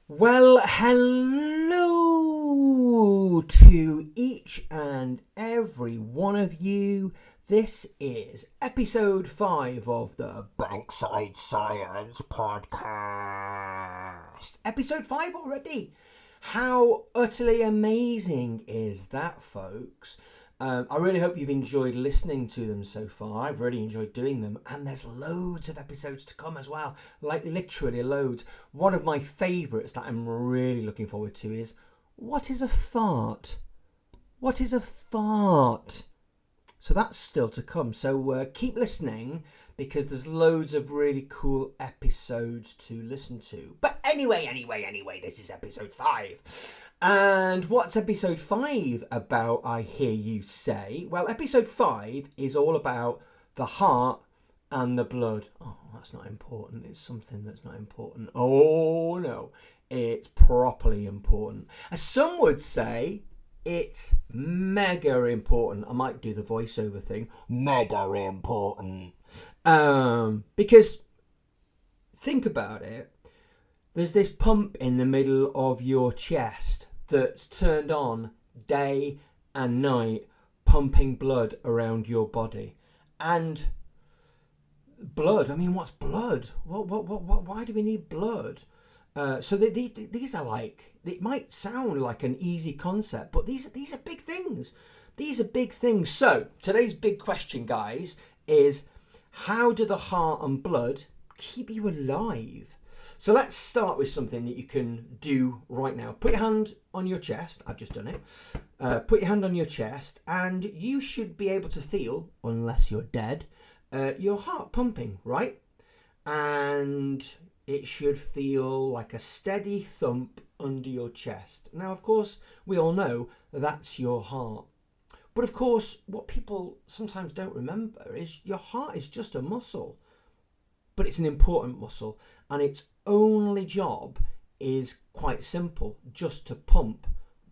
Well, hello to each and every one of you. This is episode 5 of the Bankside Science Podcast. Episode 5 already. How utterly amazing is that, folks? I really hope you've enjoyed listening to them so far. I've really enjoyed doing them, and there's loads of episodes to come as well, like literally loads. One of my favourites that I'm really looking forward to is, what is a fart? What is a fart? So that's still to come, so keep listening because there's loads of really cool episodes to listen to. But anyway, this is episode 5. And what's episode 5 about, I hear you say? Well, episode 5 is all about the heart and the blood. Oh, that's not important. It's something that's not important. Oh, no. It's properly important. As some would say, it's mega important. I might do the voiceover thing. Mega important. Because, think about it. There's this pump in the middle of your chest that's turned on day and night, pumping blood around your body. And blood, I mean, what's blood? Why do we need blood? So these are like, it might sound like an easy concept, but these are big things. These are big things. So today's big question, guys, is how do the heart and blood keep you alive? So let's start with something that you can do right now. Put your hand on your chest. I've just done it. Put your hand on your chest and you should be able to feel, unless you're dead, your heart pumping, right? And it should feel like a steady thump under your chest. Now, of course, we all know that's your heart. But of course, what people sometimes don't remember is your heart is just a muscle. But it's an important muscle, and its only job is quite simple, just to pump.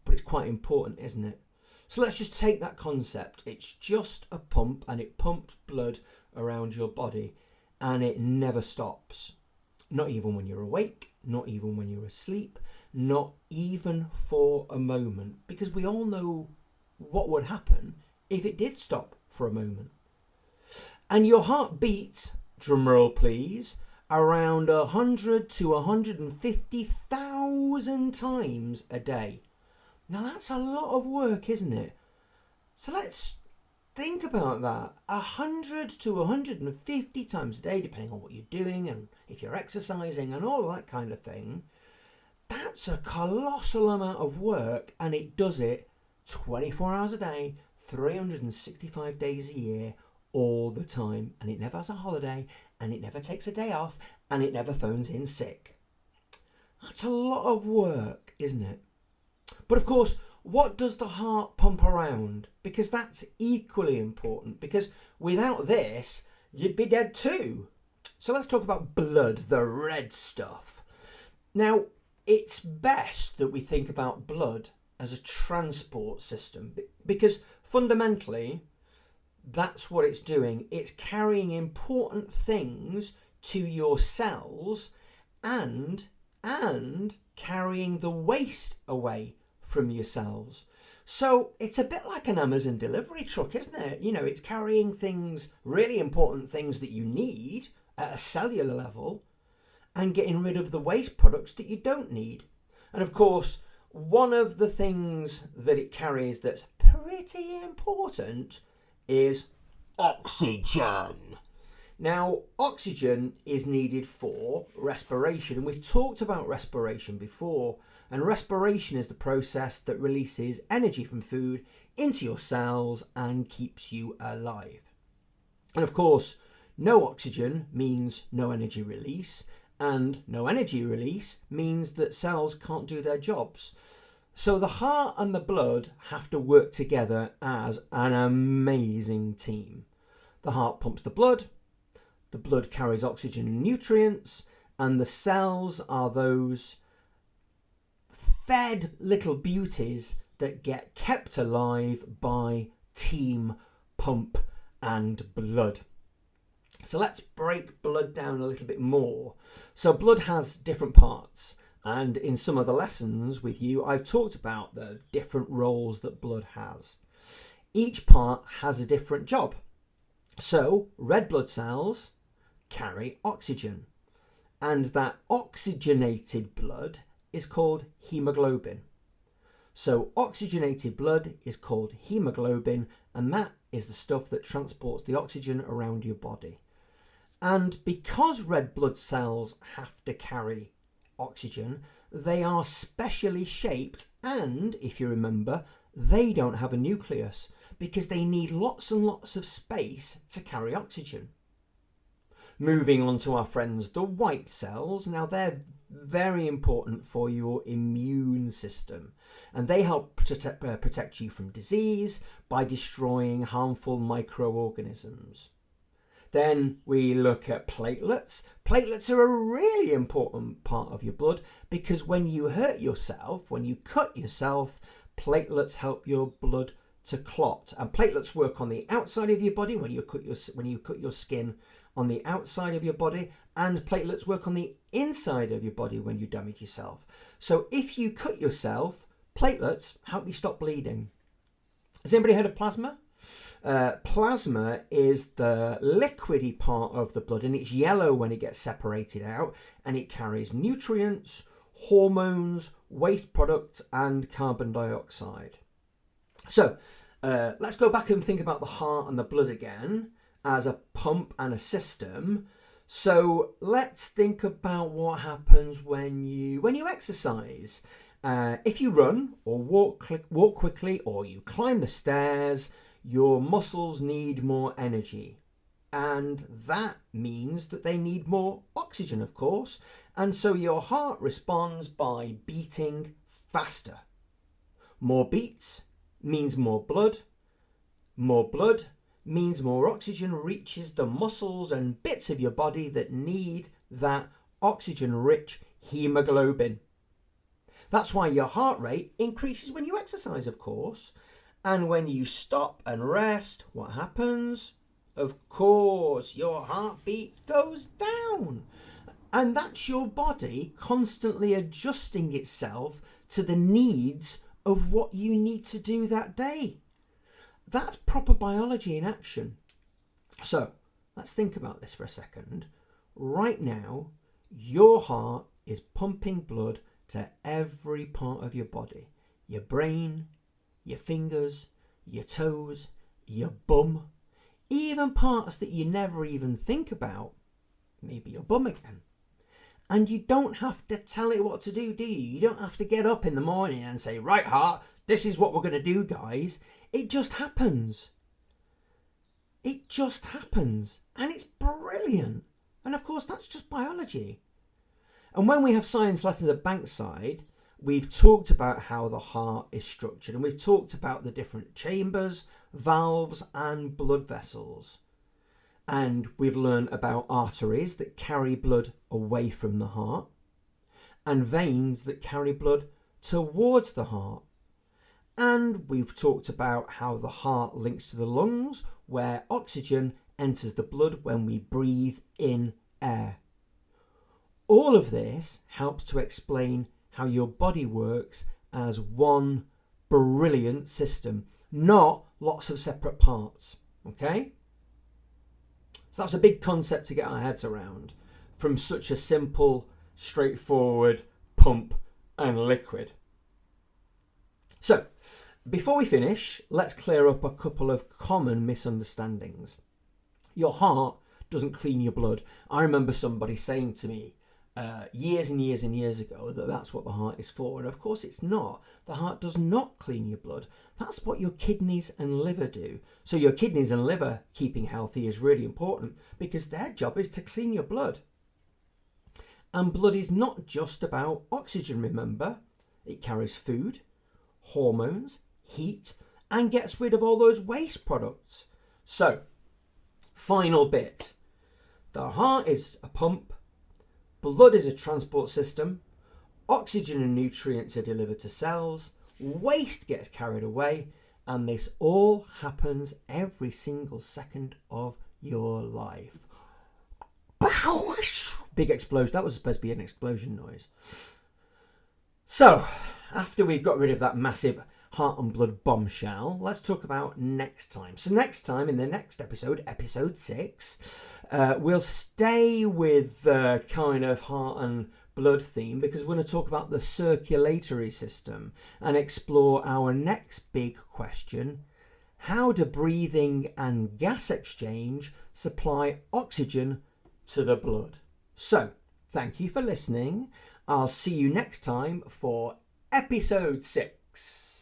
But it's quite important, isn't it? So let's just take that concept. It's just a pump, and it pumps blood around your body, and it never stops. Not even when you're awake, not even when you're asleep, not even for a moment. Because we all know what would happen if it did stop for a moment. And your heart beats, drumroll please, around 100 to 150,000 times a day. Now that's a lot of work, isn't it? So let's think about that. 100 to 150 times a day, depending on what you're doing and if you're exercising and all that kind of thing. That's a colossal amount of work, and it does it 24 hours a day, 365 days a year, all the time. And it never has a holiday, and it never takes a day off, and it never phones in sick. That's a lot of work, isn't it? But of course, what does the heart pump around? Because that's equally important, because without this, you'd be dead too. So let's talk about blood, the red stuff. Now, it's best that we think about blood as a transport system, because fundamentally, that's what it's doing. It's carrying important things to your cells and carrying the waste away from your cells. So it's a bit like an Amazon delivery truck, isn't it? You know, it's carrying things, really important things that you need at a cellular level, and getting rid of the waste products that you don't need. And of course, one of the things that it carries that's pretty important is oxygen. Now, oxygen is needed for respiration, and we've talked about respiration before. And respiration is the process that releases energy from food into your cells and keeps you alive. And of course, no oxygen means no energy release, and no energy release means that cells can't do their jobs. So the heart and the blood have to work together as an amazing team. The heart pumps the blood carries oxygen and nutrients, and the cells are those fed little beauties that get kept alive by team pump and blood. So let's break blood down a little bit more. So blood has different parts, And in some of the lessons with you, I've talked about the different roles that blood has. Each part has a different job. So red blood cells carry oxygen, and that oxygenated blood is called hemoglobin. So oxygenated blood is called hemoglobin, and that is the stuff that transports the oxygen around your body. And because red blood cells have to carry oxygen, they are specially shaped, and if you remember, they don't have a nucleus because they need lots and lots of space to carry oxygen. Moving on to our friends, the white cells. Now they're very important for your immune system, and they help protect you from disease by destroying harmful microorganisms. Then we look at platelets. Platelets are a really important part of your blood because when you hurt yourself, when you cut yourself, platelets help your blood to clot. And platelets work on the outside of your body when you cut your skin on the outside of your body, and platelets work on the inside of your body when you damage yourself. So if you cut yourself, platelets help you stop bleeding. Has anybody heard of plasma? Plasma is the liquidy part of the blood, and it's yellow when it gets separated out, and it carries nutrients, hormones, waste products, and carbon dioxide. So let's go back and think about the heart and the blood again as a pump and a system. So let's think about what happens when you exercise. If you run or walk quickly, or you climb the stairs, your muscles need more energy. And that means that they need more oxygen, of course. And so your heart responds by beating faster. More beats means more blood. More blood means more oxygen reaches the muscles and bits of your body that need that oxygen-rich hemoglobin. That's why your heart rate increases when you exercise, of course. And when you stop and rest, what happens? Of course, your heartbeat goes down. And that's your body constantly adjusting itself to the needs of what you need to do that day. That's proper biology in action. So let's think about this for a second. Right now, your heart is pumping blood to every part of your body. Your brain, your fingers, your toes, your bum, even parts that you never even think about. Maybe your bum again. And you don't have to tell it what to do, do you? You don't have to get up in the morning and say, right, heart, this is what we're going to do, guys. It just happens. It just happens. And it's brilliant. And of course, that's just biology. And when we have science lessons at Bankside, we've talked about how the heart is structured. And we've talked about the different chambers, valves, and blood vessels. And we've learned about arteries that carry blood away from the heart, and veins that carry blood towards the heart. And we've talked about how the heart links to the lungs, where oxygen enters the blood when we breathe in air. All of this helps to explain how your body works as one brilliant system, not lots of separate parts. Okay? So that's a big concept to get our heads around from such a simple, straightforward pump and liquid. So, before we finish, let's clear up a couple of common misunderstandings. Your heart doesn't clean your blood. I remember somebody saying to me years and years and years ago that that's what the heart is for. And of course it's not. The heart does not clean your blood. That's what your kidneys and liver do. So your kidneys and liver keeping healthy is really important because their job is to clean your blood. And blood is not just about oxygen, remember. It carries food, hormones, heat, and gets rid of all those waste products. So, final bit. The heart is a pump, blood is a transport system, oxygen and nutrients are delivered to cells, waste gets carried away, and this all happens every single second of your life. Big explosion. That was supposed to be an explosion noise. So, after we've got rid of that massive heart and blood bombshell, let's talk about next time. So next time, in the next episode, episode 6, we'll stay with the kind of heart and blood theme, because we're going to talk about the circulatory system and explore our next big question: how do breathing and gas exchange supply oxygen to the blood? So, thank you for listening. I'll see you next time for episode 6.